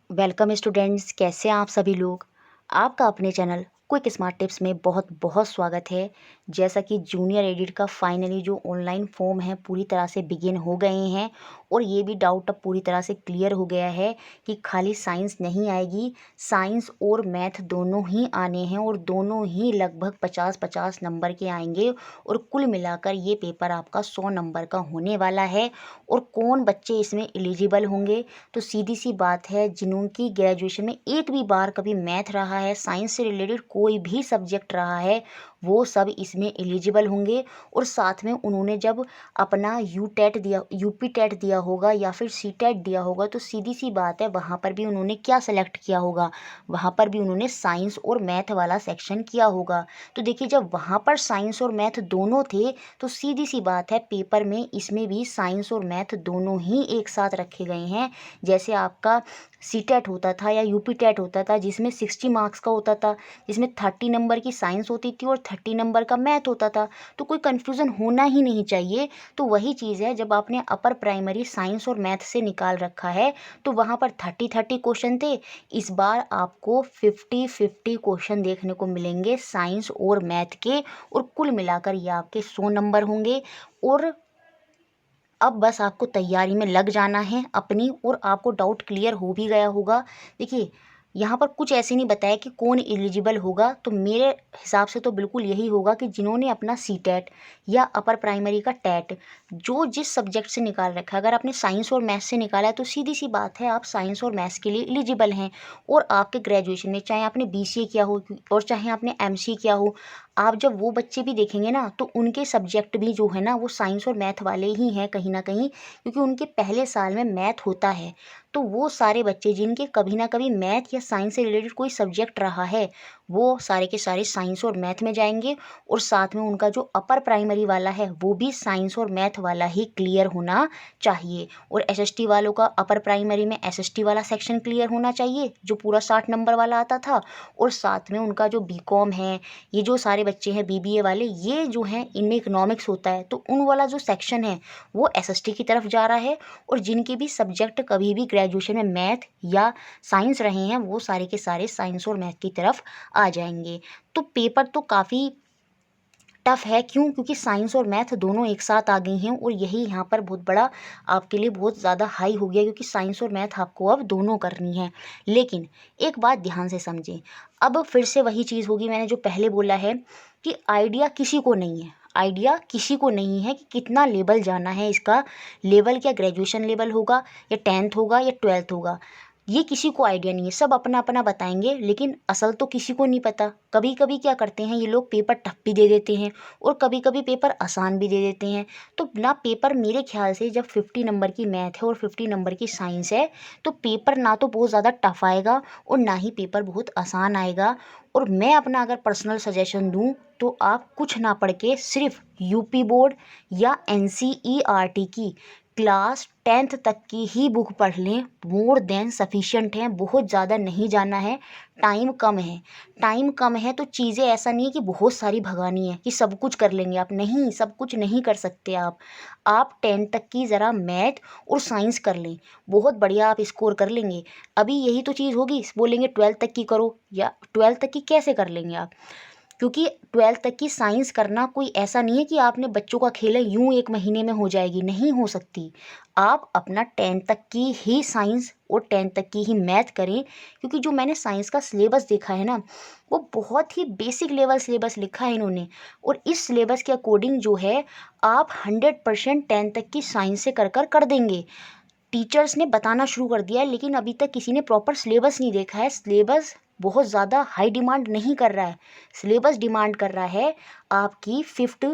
Welcome students, कैसे हैं आप सभी लोग। आपका अपने चैनल क्विक स्मार्ट टिप्स में बहुत बहुत स्वागत है। जैसा कि जूनियर एडिट का फाइनली जो ऑनलाइन फॉर्म है पूरी तरह से बिगिन हो गए हैं और ये भी डाउट अब पूरी तरह से क्लियर हो गया है कि खाली साइंस नहीं आएगी, साइंस और मैथ दोनों ही आने हैं और दोनों ही लगभग 50-50 नंबर के आएंगे और कुल मिलाकर ये पेपर आपका 100 नंबर का होने वाला है। और कौन बच्चे इसमें एलिजिबल होंगे, तो सीधी सी बात है, जिनकी ग्रेजुएशन में एक भी बार कभी मैथ रहा है, साइंस से रिलेटेड कोई भी सब्जेक्ट रहा है, वो सब इसमें एलिजिबल होंगे। और साथ में उन्होंने जब अपना यूपी टेट दिया होगा या फिर सी टेट दिया होगा, तो सीधी सी बात है वहाँ पर भी उन्होंने क्या सेलेक्ट किया होगा, वहाँ पर भी उन्होंने साइंस और मैथ वाला सेक्शन किया होगा। तो देखिए, जब वहाँ पर साइंस और मैथ दोनों थे तो सीधी सी बात है पेपर में इसमें भी साइंस और मैथ दोनों ही एक साथ रखे गए हैं। जैसे आपका सी टेट होता था या यूपी टेट होता था जिसमें 60 मार्क्स का होता था, जिसमें 30 नंबर की साइंस होती थी और 30 नंबर का मैथ होता था, तो कोई कन्फ्यूज़न होना ही नहीं चाहिए। तो वही चीज़ है, जब आपने अपर प्राइमरी साइंस और मैथ से निकाल रखा है तो वहाँ पर 30-30 क्वेश्चन थे। इस बार आपको 50-50 क्वेश्चन देखने को मिलेंगे साइंस और मैथ के, और कुल मिलाकर ये आपके 100 नंबर होंगे। और अब बस आपको तैयारी में लग जाना है अपनी, और आपको डाउट क्लियर हो भी गया होगा। देखिए, यहाँ पर कुछ ऐसे नहीं बताया कि कौन एलिजिबल होगा, तो मेरे हिसाब से तो बिल्कुल यही होगा कि जिन्होंने अपना सी टेट या अपर प्राइमरी का टेट जो जिस सब्जेक्ट से निकाल रखा है, अगर आपने साइंस और मैथ्स से निकाला है तो सीधी सी बात है आप साइंस और मैथ्स के लिए एलिजिबल हैं। और आपके ग्रेजुएशन में चाहे आपने बीसीए किया हो और चाहे आपने एमसीए किया हो, आप जब वो बच्चे भी देखेंगे ना तो उनके सब्जेक्ट भी जो है ना वो साइंस और मैथ वाले ही हैं कहीं ना कहीं, क्योंकि उनके पहले साल में मैथ होता है। तो वो सारे बच्चे जिनके कभी ना कभी मैथ या साइंस से रिलेटेड कोई सब्जेक्ट रहा है, वो सारे के सारे साइंस और मैथ में जाएंगे। और साथ में उनका जो अपर प्राइमरी वाला है वो भी साइंस और मैथ वाला ही क्लियर होना चाहिए। और एसएसटी वालों का अपर प्राइमरी में एसएसटी वाला सेक्शन क्लियर होना चाहिए जो पूरा 60 नंबर वाला आता था। और साथ में उनका जो बीकॉम है, ये जो सारे बच्चे हैं बीबीए वाले, ये जो हैं इनमें इकोनॉमिक्स होता है, तो उन वाला जो सेक्शन है वो एसएसटी की तरफ जा रहा है। और जिनके भी सब्जेक्ट कभी भी ग्रेजुएशन में मैथ या साइंस रहे हैं वो सारे के सारे साइंस और मैथ की तरफ आ जाएंगे। तो पेपर तो काफ़ी टफ है, क्यों? क्योंकि साइंस और मैथ दोनों एक साथ आ गई हैं और यही यहाँ पर बहुत बड़ा आपके लिए बहुत ज़्यादा हाई हो गया, क्योंकि साइंस और मैथ आपको अब दोनों करनी है। लेकिन एक बात ध्यान से समझें, अब फिर से वही चीज़ होगी मैंने जो पहले बोला है कि आइडिया किसी को नहीं है, आइडिया किसी को नहीं है कि कितना लेवल जाना है इसका। लेवल क्या ग्रेजुएशन लेवल होगा या 10th होगा या 12th होगा, ये किसी को आइडिया नहीं है। सब अपना अपना बताएंगे, लेकिन असल तो किसी को नहीं पता। कभी कभी क्या करते हैं ये लोग, पेपर टफ भी दे देते हैं और कभी कभी पेपर आसान भी दे देते हैं। तो ना पेपर, मेरे ख्याल से जब 50 नंबर की मैथ है और 50 नंबर की साइंस है, तो पेपर ना तो बहुत ज़्यादा टफ आएगा और ना ही पेपर बहुत आसान आएगा। और मैं अपना अगर पर्सनल सजेशन दूं तो आप कुछ ना पढ़ के सिर्फ यूपी बोर्ड या एनसीईआरटी की क्लास 10th तक की ही बुक पढ़ लें, मोर देन सफिशिएंट है। बहुत ज़्यादा नहीं जाना है, टाइम कम है। टाइम कम है तो चीज़ें ऐसा नहीं है कि बहुत सारी भगानी है कि सब कुछ कर लेंगे आप, नहीं, सब कुछ नहीं कर सकते आप 10 तक की ज़रा मैथ और साइंस कर लें, बहुत बढ़िया आप स्कोर कर लेंगे। अभी यही तो चीज़ होगी, बोलेंगे 12th तक की करो, या 12th तक की कैसे कर लेंगे आप? क्योंकि 12th तक की साइंस करना कोई ऐसा नहीं है कि आपने बच्चों का खेल है यूं एक महीने में हो जाएगी, नहीं हो सकती। आप अपना 10th तक की ही साइंस और 10th तक की ही मैथ करें, क्योंकि जो मैंने साइंस का सिलेबस देखा है ना, वो बहुत ही बेसिक लेवल सिलेबस लिखा है इन्होंने। और इस सिलेबस के अकॉर्डिंग जो है आप 100% 10th तक की साइंस से कर देंगे। टीचर्स ने बताना शुरू कर दिया है, लेकिन अभी तक किसी ने प्रॉपर सिलेबस नहीं देखा है। सिलेबस बहुत ज़्यादा हाई डिमांड नहीं कर रहा है, सिलेबस डिमांड कर रहा है आपकी 5th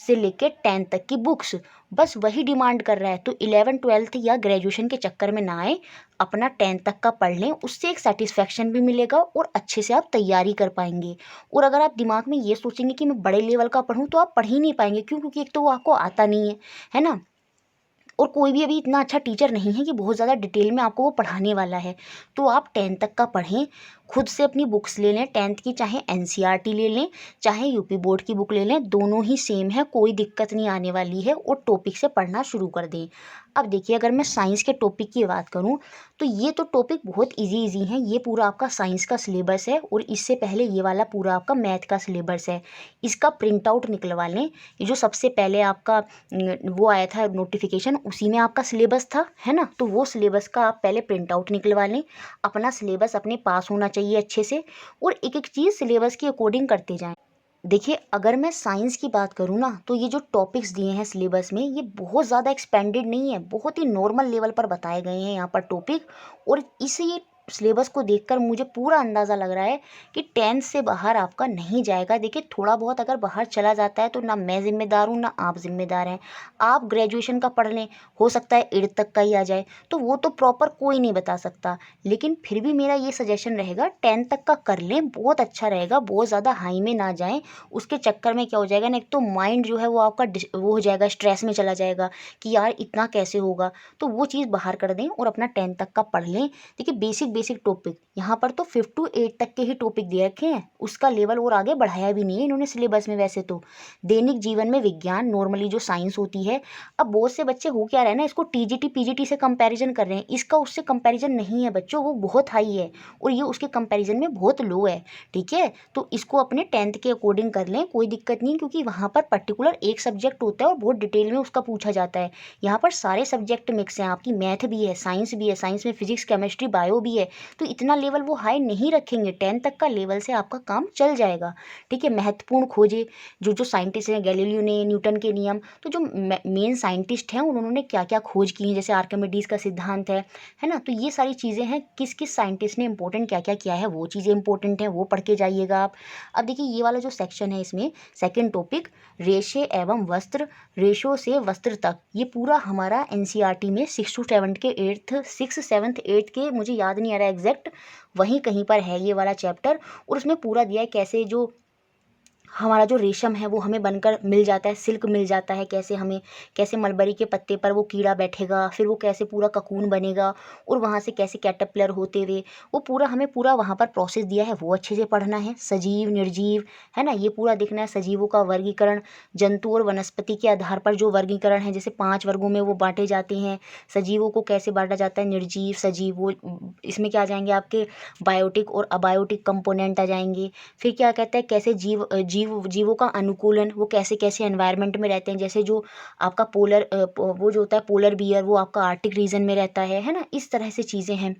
से लेके 10th तक की बुक्स, बस वही डिमांड कर रहा है। तो 11 12th या ग्रेजुएशन के चक्कर में ना आए, अपना 10th तक का पढ़ लें, उससे एक सेटिस्फेक्शन भी मिलेगा और अच्छे से आप तैयारी कर पाएंगे। और अगर आप दिमाग में ये सोचेंगे कि मैं बड़े लेवल का पढ़ूँ, तो आप पढ़ ही नहीं पाएंगे। क्यों? क्योंकि एक तो वो आपको आता नहीं है ना, और कोई भी अभी इतना अच्छा टीचर नहीं है कि बहुत ज़्यादा डिटेल में आपको वो पढ़ाने वाला है। तो आप 10th तक का पढ़ें, खुद से अपनी बुक्स ले लें 10th की, चाहे एनसीईआरटी ले लें चाहे यूपी बोर्ड की बुक ले लें, दोनों ही सेम है, कोई दिक्कत नहीं आने वाली है। और टॉपिक से पढ़ना शुरू कर दें। अब देखिए, अगर मैं साइंस के टॉपिक की बात करूँ तो ये तो टॉपिक बहुत इजी हैं। ये पूरा आपका साइंस का सिलेबस है और इससे पहले ये वाला पूरा आपका मैथ का सिलेबस है। इसका प्रिंट आउट निकलवा लें। ये जो सबसे पहले आपका वो आया था नोटिफिकेशन, उसी में आपका सिलेबस था, है ना। तो वो सिलेबस का आप पहले प्रिंट आउट निकलवा लें। अपना सिलेबस अपने पास होना चाहिए अच्छे से, और एक एक चीज़ सिलेबस के अकॉर्डिंग करते जाएं। देखिए, अगर मैं साइंस की बात करूँ ना, तो ये जो टॉपिक्स दिए हैं सिलेबस में, ये बहुत ज़्यादा एक्सपेंडेड नहीं है, बहुत ही नॉर्मल लेवल पर बताए गए हैं यहाँ पर टॉपिक। और इसी सिलेबस को देखकर मुझे पूरा अंदाज़ा लग रहा है कि 10th से बाहर आपका नहीं जाएगा। देखिए, थोड़ा बहुत अगर बाहर चला जाता है तो ना मैं ज़िम्मेदार हूँ, ना आप ज़िम्मेदार हैं। आप ग्रेजुएशन का पढ़ लें, हो सकता है 8th तक का ही आ जाए, तो वो तो प्रॉपर कोई नहीं बता सकता। लेकिन फिर भी मेरा ये सजेशन रहेगा, 10th तक का कर लें, बहुत अच्छा रहेगा। बहुत ज़्यादा हाई में ना जाएँ, उसके चक्कर में क्या हो जाएगा ना, एक तो माइंड जो है वो आपका वो हो जाएगा, स्ट्रेस में चला जाएगा कि यार इतना कैसे होगा। तो वो चीज़ बाहर कर दें और अपना 10th तक का पढ़ लें। देखिए, बेसिक टॉपिक यहाँ पर तो 5 to 8 तक के ही टॉपिक दे रखे हैं, उसका लेवल और आगे बढ़ाया भी नहीं है इन्होंने सिलेबस में। वैसे तो दैनिक जीवन में विज्ञान, नॉर्मली जो साइंस होती है, अब बहुत से बच्चे हो क्या रहे हैं ना, इसको टीजीटी पीजीटी से कंपैरिजन कर रहे हैं। इसका उससे कंपैरिजन नहीं है बच्चों, वो बहुत हाई है और ये उसके कंपैरिजन में बहुत लो है। ठीक है, तो इसको अपने 10th के अकॉर्डिंग कर लें, कोई दिक्कत नहीं, क्योंकि वहाँ पर पर्टिकुलर एक सब्जेक्ट होता है और बहुत डिटेल में उसका पूछा जाता है। यहाँ पर सारे सब्जेक्ट मिक्स हैं, आपकी मैथ भी है, साइंस भी है, साइंस में फिजिक्स केमिस्ट्री बायो भी है। तो इतना लेवल वो हाई नहीं रखेंगे, 10th तक का लेवल से आपका काम चल जाएगा। ठीक है, महत्वपूर्ण खोजें, जो जो साइंटिस्ट हैं, गैलीलियो ने, न्यूटन के नियम, तो जो मेन साइंटिस्ट हैं उन्होंने क्या क्या खोज की हैं, जैसे आर्किमिडीज का सिद्धांत है ना। तो ये सारी चीज़ें हैं, किस किस साइंटिस्ट ने इंपॉर्टेंट क्या क्या किया है, वो चीज़ें इंपॉर्टेंट हैं, वो पढ़ के जाइएगा आप। अब देखिए, ये वाला जो सेक्शन है, इसमें सेकंड टॉपिक रेशे एवं वस्त्र, रेशों से वस्त्र तक, ये पूरा हमारा एनसीईआरटी में 6 to 7 के 8th 6 7th 8th के, मुझे याद नहीं आ रहा एग्जैक्ट, वहीं कहीं पर है ये वाला चैप्टर। और उसमें पूरा दिया है कैसे जो हमारा जो रेशम है वो हमें बनकर मिल जाता है, सिल्क मिल जाता है, कैसे हमें, कैसे मलबरी के पत्ते पर वो कीड़ा बैठेगा, फिर वो कैसे पूरा ककून बनेगा, और वहाँ से कैसे कैटरपिलर होते हुए, वो पूरा हमें पूरा वहाँ पर प्रोसेस दिया है, वो अच्छे से पढ़ना है। सजीव, निर्जीव, है ना, ये पूरा देखना है। सजीवों का वर्गीकरण, जंतु और वनस्पति के आधार पर जो वर्गीकरण है, जैसे 5 वर्गों में वो बांटे जाते हैं। सजीवों को कैसे बांटा जाता है, निर्जीव, सजीव, वो इसमें क्या आ जाएंगे आपके बायोटिक और अबायोटिक कंपोनेंट आ जाएंगे। फिर क्या कहते हैं, कैसे जीवों का अनुकूलन, वो कैसे कैसे एनवायरनमेंट में रहते हैं, जैसे जो आपका पोलर वो जो होता है पोलर बियर, वो आपका आर्टिक रीजन में रहता है ना। इस तरह से चीज़ें हैं।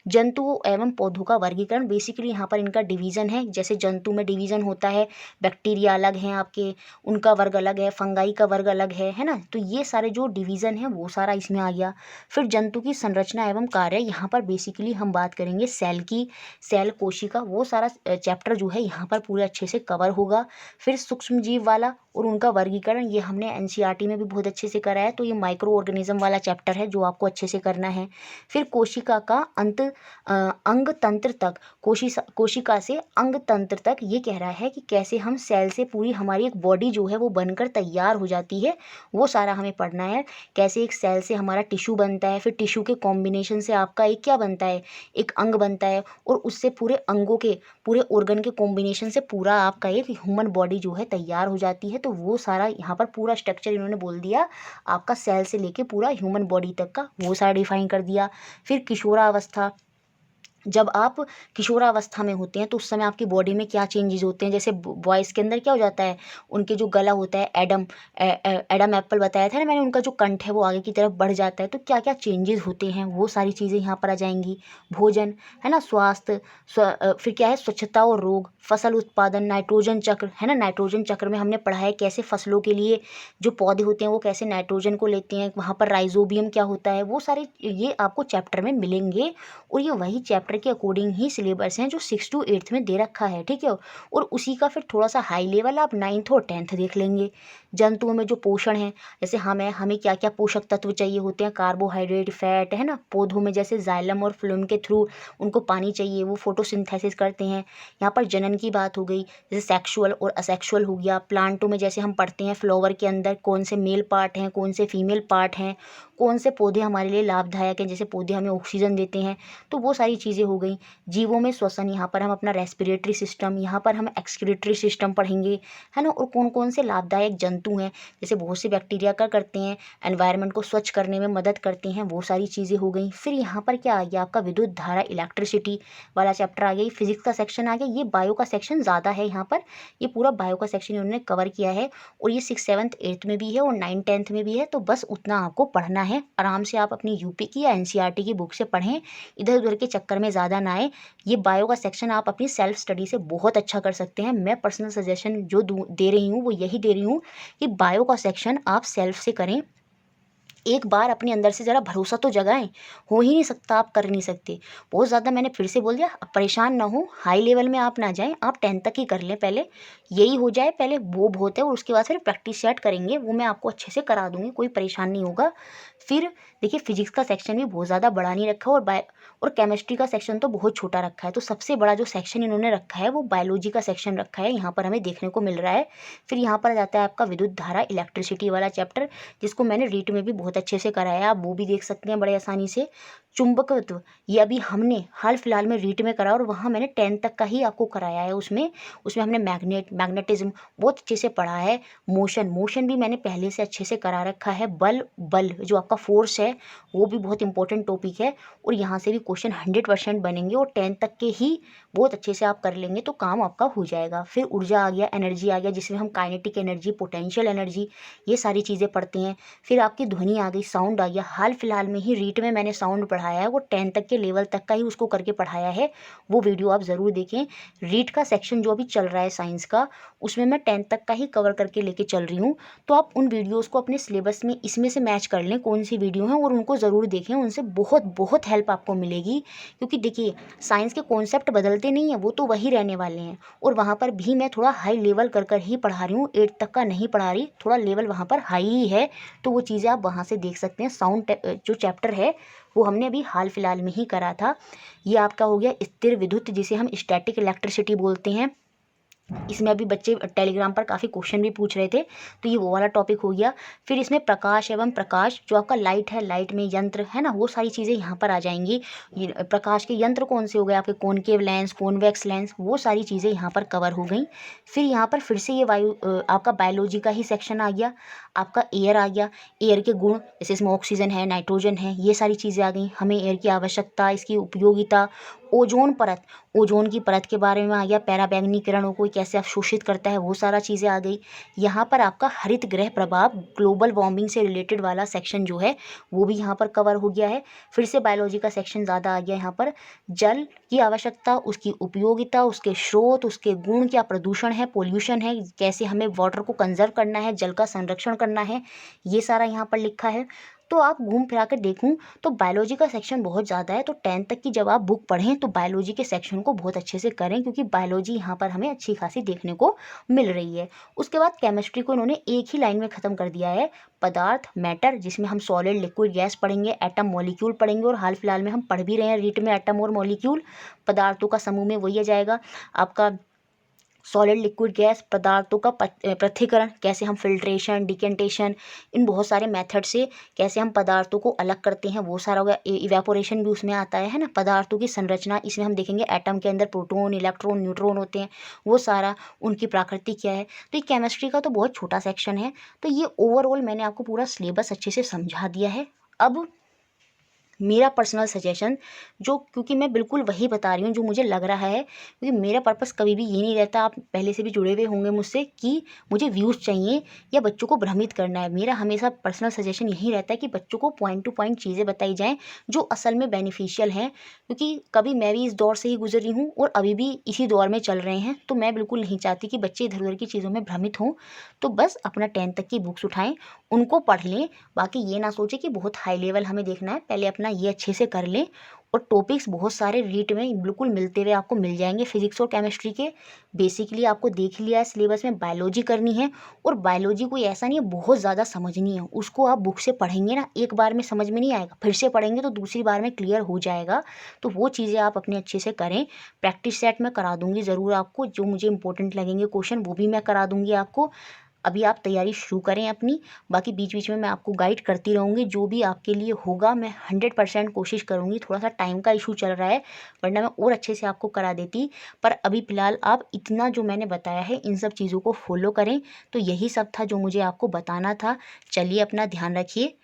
जंतुओं एवं पौधों का वर्गीकरण, बेसिकली यहाँ पर इनका डिवीज़न है। जैसे जंतु में डिवीज़न होता है, बैक्टीरिया अलग हैं आपके, उनका वर्ग अलग है, फंगाई का वर्ग अलग है ना। तो ये सारे जो डिवीज़न है वो सारा इसमें आ गया। फिर जंतु की संरचना एवं कार्य, यहाँ पर बेसिकली हम बात करेंगे सेल की, सेल, कोशिका, वो सारा चैप्टर जो है यहाँ पर पूरे अच्छे से कवर होगा। फिर सूक्ष्म जीव वाला और उनका वर्गीकरण, ये हमने एनसीईआरटी में भी बहुत अच्छे से करा है, तो ये माइक्रो ऑर्गेनिज्म वाला चैप्टर है जो आपको अच्छे से करना है। फिर कोशिका का अंत अंग तंत्र तक, कोशिका से अंग तंत्र तक, ये कह रहा है कि कैसे हम सेल से पूरी हमारी एक बॉडी जो है वो बनकर तैयार हो जाती है, वो सारा हमें पढ़ना है। कैसे एक सेल से हमारा टिश्यू बनता है, फिर टिश्यू के कॉम्बिनेशन से आपका एक क्या बनता है, एक अंग बनता है, और उससे पूरे अंगों के, पूरे ऑर्गन के कॉम्बिनेशन से पूरा आपका एक ह्यूमन बॉडी जो है तैयार हो जाती है। तो वो सारा यहाँ पर पूरा स्ट्रक्चर इन्होंने बोल दिया आपका, सेल से लेके पूरा ह्यूमन बॉडी तक का, वो सारा डिफाइन कर दिया। फिर किशोरावस्था, जब आप किशोरावस्था में होते हैं तो उस समय आपकी बॉडी में क्या चेंजेस होते हैं। जैसे बॉयज़ के अंदर क्या हो जाता है, उनके जो गला होता है, एडम एप्पल बताया था ना मैंने, उनका जो कंठ है वो आगे की तरफ बढ़ जाता है। तो क्या क्या चेंजेस होते हैं, वो सारी चीज़ें यहाँ पर आ जाएंगी। भोजन, है ना, स्वास्थ्य, फिर क्या है, स्वच्छता और रोग, फसल उत्पादन, नाइट्रोजन चक्र, है ना। नाइट्रोजन चक्र में हमने पढ़ा है कैसे फसलों के लिए जो पौधे होते हैं वो कैसे नाइट्रोजन को लेते हैं, वहाँ पर राइजोबियम क्या होता है, वो सारे ये आपको चैप्टर में मिलेंगे। और ये वही चैप्टर के अकॉर्डिंग ही सिलेबस हैं जो 6 to 8th में दे रखा है। ठीक है, और उसी का फिर थोड़ा सा हाई लेवल आप 9th और 10th देख लेंगे। जंतुओं में जो पोषण है, जैसे हमें क्या क्या पोषक तत्व चाहिए होते हैं, कार्बोहाइड्रेट, फैट, है ना। पौधों में जैसे जाइलम और फ्लोएम के थ्रू उनको पानी चाहिए, वो फोटोसिंथेसिस करते हैं। यहाँ पर जनन की बात हो गई, जैसे सेक्सुअल और असेक्सुअल हो गया। प्लांटों में जैसे हम पढ़ते हैं फ्लावर के अंदर कौन से मेल पार्ट हैं, कौन से फीमेल पार्ट हैं, कौन से पौधे हमारे लिए लाभदायक हैं, जैसे पौधे हमें ऑक्सीजन देते हैं, तो वो सारी चीज़ें हो गई। जीवों में श्वसन, यहाँ पर हम अपना रेस्पिरेटरी सिस्टम, यहाँ पर हम एक्सक्रीटरी सिस्टम पढ़ेंगे, है ना। और कौन कौन से लाभदायक जंतु हैं, जैसे बहुत से बैक्टीरिया क्या करते हैं, एनवायरनमेंट को स्वच्छ करने में मदद करते हैं, वो सारी चीज़ें हो गई। फिर यहाँ पर क्या आ गया आपका विद्युत धारा, इलेक्ट्रिसिटी वाला चैप्टर आ गया। फिजिक्स का सेक्शन आ गया। ये बायो का सेक्शन ज़्यादा है, यहाँ पर ये पूरा बायो का सेक्शन इन्होंने कवर किया है, और ये 6th 7th 8th में भी है और 9th 10th में भी है। तो बस उतना आपको पढ़ना है, आराम से आप अपनी यूपी की या एनसीईआरटी की बुक से पढ़ें, इधर उधर के चक्कर में ज़्यादा ना आए। ये बायो का सेक्शन आप अपनी सेल्फ स्टडी से बहुत अच्छा कर सकते हैं। मैं पर्सनल सजेशन जो दे रही हूँ वो यही दे रही हूँ कि बायो का सेक्शन आप सेल्फ से करें। एक बार अपने अंदर से ज़रा भरोसा तो जगाएं। हो ही नहीं सकता, आप कर नहीं सकते। बहुत ज़्यादा मैंने फिर से बोल दिया, अब परेशान ना हो, हाई लेवल में आप ना जाएं, आप 10th तक ही कर लें, पहले यही हो जाए, पहले वो बहुत है, और उसके बाद फिर प्रैक्टिस सेट करेंगे, वो मैं आपको अच्छे से करा दूंगी, कोई परेशान नहीं होगा। फिर देखिए फिजिक्स का सेक्शन भी बहुत ज़्यादा बड़ा नहीं रखा, और केमिस्ट्री का सेक्शन तो बहुत छोटा रखा है। तो सबसे बड़ा जो सेक्शन इन्होंने रखा है वो बायोलॉजी का सेक्शन रखा है, यहाँ पर हमें देखने को मिल रहा है। फिर यहाँ पर आ जाता है आपका विद्युत धारा, इलेक्ट्रिसिटी वाला चैप्टर, जिसको मैंने रीट में भी बहुत अच्छे से कराया, आप वो भी देख सकते हैं बड़े आसानी से। चुंबकत्व, ये अभी हमने हाल फिलहाल में रीट में करा, और वहाँ मैंने 10th तक का ही आपको कराया है। उसमें हमने मैग्नेटिज्म बहुत अच्छे से पढ़ा है। मोशन भी मैंने पहले से अच्छे से करा रखा है। बल जो आपका फोर्स है वो भी बहुत इंपॉर्टेंट टॉपिक है, और यहाँ से भी क्वेश्चन 100% बनेंगे, और 10th तक के ही बहुत अच्छे से आप कर लेंगे तो काम आपका हो जाएगा। फिर ऊर्जा आ गया, एनर्जी आ गया, जिसमें हम काइनेटिक एनर्जी, पोटेंशियल एनर्जी, ये सारी चीज़ें पढ़ते हैं। फिर आपकी ध्वनि आ गई, साउंड आ गया। हाल फिलहाल में ही रीट में मैंने साउंड पढ़ाया है, वो 10th तक के लेवल तक का ही उसको करके पढ़ाया है, वो वीडियो आप ज़रूर देखें। रीट का सेक्शन जो अभी चल रहा है साइंस का, उसमें मैं 10th तक का ही कवर करके लेके चल रही हूँ। तो आप उन वीडियोज़ को अपने सिलेबस में इसमें से मैच कर लें, कौन सी वीडियो हैं, और उनको ज़रूर देखें, उनसे बहुत बहुत हेल्प आपको मिलेगी। क्योंकि देखिए साइंस के कॉन्सेप्ट बदलते नहीं हैं, वो तो वही रहने वाले हैं, और वहाँ पर भी मैं थोड़ा हाई लेवल कर कर ही पढ़ा रही हूँ, 8th तक का नहीं पढ़ा रही, थोड़ा लेवल वहाँ पर हाई ही है। तो वो चीज़ें आप वहाँ से देख सकते हैं। साउंड जो चैप्टर है वो हमने अभी हाल फिलहाल में ही करा था। ये आपका हो गया स्थिर विद्युत, जिसे हम स्टैटिक इलेक्ट्रिसिटी बोलते हैं। इसमें अभी बच्चे टेलीग्राम पर काफ़ी क्वेश्चन भी पूछ रहे थे, तो ये वो वाला टॉपिक हो गया। फिर इसमें प्रकाश एवं प्रकाश, जो आपका लाइट है, लाइट में यंत्र है ना, वो सारी चीज़ें यहाँ पर आ जाएंगी। ये प्रकाश के यंत्र कौन से हो गए आपके, कॉनकेव लेंस, कॉन्वेक्स लेंस, वो सारी चीज़ें यहाँ पर कवर हो गई। फिर यहाँ पर फिर से ये आपका बायोलॉजी का ही सेक्शन आ गया। आपका एयर आ गया, एयर के गुण, जैसे इसमें ऑक्सीजन है, नाइट्रोजन है, ये सारी चीज़ें आ गई। हमें एयर की आवश्यकता, इसकी उपयोगिता, ओजोन परत, ओजोन की परत के बारे में आ गया, पैराबैंगनी किरणों को कैसे अवशोषित करता है, वो सारा चीज़ें आ गई। यहाँ पर आपका हरित गृह प्रभाव, ग्लोबल वार्मिंग से रिलेटेड वाला सेक्शन जो है वो भी यहाँ पर कवर हो गया है। फिर से बायोलॉजी का सेक्शन ज़्यादा आ गया। यहाँ पर जल की आवश्यकता, उसकी उपयोगिता, उसके स्रोत, उसके गुण, क्या प्रदूषण है, पोल्यूशन है, कैसे हमें वाटर को कंजर्व करना है, जल का संरक्षण करना है, ये सारा यहाँ पर लिखा है। तो आप घूम फिरा कर देखूं तो बायोलॉजी का सेक्शन बहुत ज़्यादा है। तो 10th तक की जब आप बुक पढ़ें तो बायोलॉजी के सेक्शन को बहुत अच्छे से करें, क्योंकि बायोलॉजी यहाँ पर हमें अच्छी खासी देखने को मिल रही है। उसके बाद केमिस्ट्री को इन्होंने एक ही लाइन में ख़त्म कर दिया है, पदार्थ, मैटर, जिसमें हम सॉलिड, लिक्विड, गैस पढ़ेंगे, एटम, मॉलिक्यूल पढ़ेंगे, और हाल फिलहाल में हम पढ़ भी रहे हैं रीट में एटम और मॉलिक्यूल। पदार्थों का समूह में वही आ जाएगा आपका सॉलिड, लिक्विड, गैस, पदार्थों का पृथक्करण, कैसे हम फिल्ट्रेशन, डिकेंटेशन, इन बहुत सारे मेथड से कैसे हम पदार्थों को अलग करते हैं, वो सारा होगा। इवेपोरेशन भी उसमें आता है ना। पदार्थों की संरचना, इसमें हम देखेंगे एटम के अंदर प्रोटॉन, इलेक्ट्रॉन, न्यूट्रॉन होते हैं, वो सारा, उनकी प्रकृति क्या है। तो ये केमिस्ट्री का तो बहुत छोटा सेक्शन है। तो ये ओवरऑल मैंने आपको पूरा सिलेबस अच्छे से समझा दिया है। अब मेरा पर्सनल सजेशन, जो, क्योंकि मैं बिल्कुल वही बता रही हूँ जो मुझे लग रहा है, क्योंकि मेरा पर्पस कभी भी ये नहीं रहता, आप पहले से भी जुड़े हुए होंगे मुझसे, कि मुझे व्यूज़ चाहिए या बच्चों को भ्रमित करना है। मेरा हमेशा पर्सनल सजेशन यही रहता है कि बच्चों को पॉइंट टू पॉइंट चीज़ें बताई जाएँ जो असल में बेनिफिशियल हैं। क्योंकि कभी मैं भी इस दौर से ही गुजर रही हूँ और अभी भी इसी दौर में चल रहे हैं, तो मैं बिल्कुल नहीं चाहती कि बच्चे इधर उधर की चीज़ों में भ्रमित हों। तो बस अपना 10th तक की बुक्स उठाएँ, उनको पढ़ लें। बाकी ये ना सोचें कि बहुत हाई लेवल हमें देखना है, पहले अपना ये अच्छे से कर लें। और टॉपिक्स बहुत सारे रीट में बिल्कुल मिलते हुए आपको मिल जाएंगे, फिजिक्स और केमिस्ट्री के। बेसिकली आपको देख लिया है सिलेबस में, बायोलॉजी करनी है, और बायोलॉजी कोई ऐसा नहीं है बहुत ज़्यादा समझनी है। उसको आप बुक से पढ़ेंगे ना, एक बार में समझ में नहीं आएगा, फिर से पढ़ेंगे तो दूसरी बार में क्लियर हो जाएगा। तो वो चीज़ें आप अपने अच्छे से करें। प्रैक्टिस सेट में करा दूंगी ज़रूर आपको, जो मुझे इंपॉर्टेंट लगेंगे क्वेश्चन वो भी मैं करा दूंगी आपको। अभी आप तैयारी शुरू करें अपनी। बाकी बीच-बीच में मैं आपको गाइड करती रहूँगी, जो भी आपके लिए होगा मैं 100% कोशिश करूँगी। थोड़ा-सा टाइम का इश्यू चल रहा है, वरना मैं और अच्छे से आपको करा देती। पर अभी फ़िलहाल आप इतना जो मैंने बताया है, इन सब चीज़ों को फ़ॉलो करें। तो यही सब था जो मुझे आपको बताना था। चलिए अपना ध्यान रखिए।